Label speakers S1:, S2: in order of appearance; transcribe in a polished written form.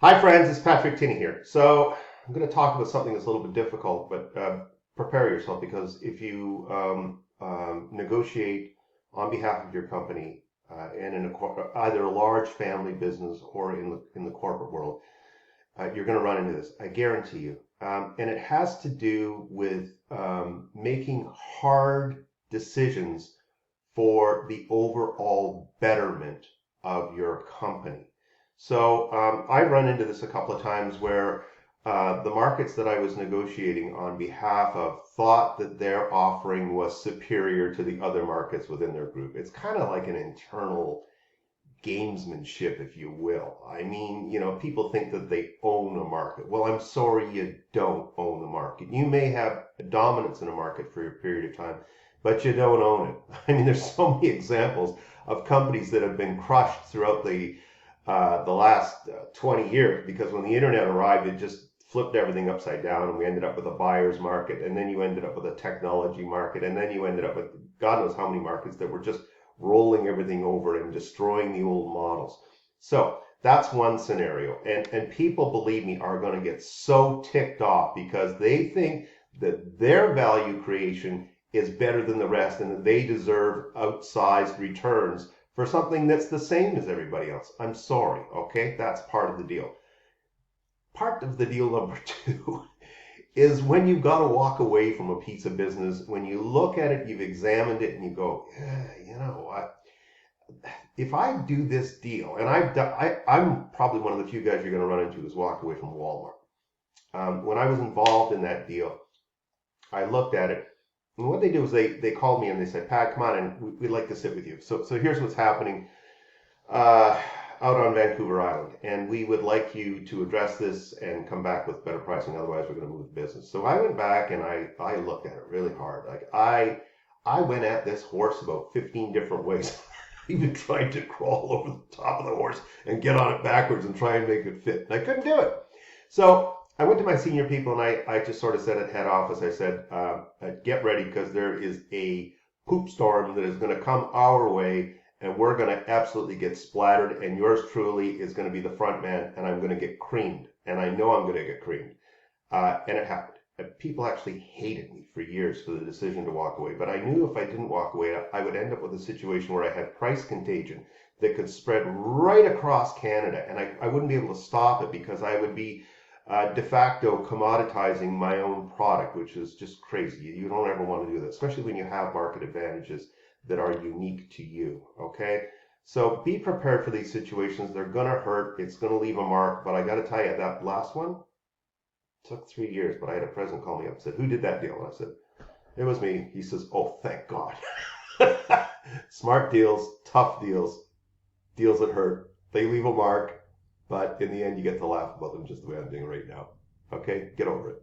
S1: Hi, friends. It's Patrick Tinney here. So I'm going to talk about something that's a little bit difficult, but prepare yourself because if you negotiate on behalf of your company and in either a large family business or in the corporate world, you're going to run into this. I guarantee you. And it has to do with making hard decisions for the overall betterment of your company. So I run into this a couple of times where the markets that I was negotiating on behalf of thought that their offering was superior to the other markets within their group. It's kind of like an internal gamesmanship, if you will. I mean, people think that they own a market. Well, I'm sorry, you don't own the market. You may have dominance in a market for a period of time, but you don't own it. I mean, there's so many examples of companies that have been crushed throughout the last 20 years because when the internet arrived, it just flipped everything upside down, and we ended up with a buyer's market, and then you ended up with a technology market, and then you ended up with God knows how many markets that were just rolling everything over and destroying the old models. So that's one scenario. And people, believe me, are going to get so ticked off because they think that their value creation is better than the rest and that they deserve outsized returns for something that's the same as everybody else. I'm sorry, okay? That's part of the deal. Part of the deal number two is when you've got to walk away from a piece of business, when you look at it, you've examined it, and you go, yeah, you know what? If I do this deal, and I'm probably one of the few guys you're going to run into who's walked away from Walmart. When I was involved in that deal, I looked at it, and what they did was they called me and they said, Pat, come on, and we'd like to sit with you. So here's what's happening out on Vancouver Island, and we would like you to address this and come back with better pricing. Otherwise, we're going to move the business. So I went back and I looked at it really hard. Like I went at this horse about 15 different ways. Even tried to crawl over the top of the horse and get on it backwards and try and make it fit. I couldn't do it. So I went to my senior people and I just sort of said at head office, I said, get ready because there is a poop storm that is going to come our way and we're going to absolutely get splattered and yours truly is going to be the front man and I'm going to get creamed. And I know I'm going to get creamed. And it happened. People actually hated me for years for the decision to walk away. But I knew if I didn't walk away, I would end up with a situation where I had price contagion that could spread right across Canada. And I wouldn't be able to stop it because I would be de facto commoditizing my own product, which is just crazy. You don't ever want to do that, especially when you have market advantages that are unique to you. Okay? So be prepared for these situations. They're going to hurt. It's going to leave a mark. But I got to tell you, that last one, took 3 years, but I had a president call me up and said, who did that deal? And I said, it was me. He says, oh, thank God. Smart deals, tough deals, deals that hurt. They leave a mark, but in the end, you get to laugh about them just the way I'm doing right now. Okay, get over it.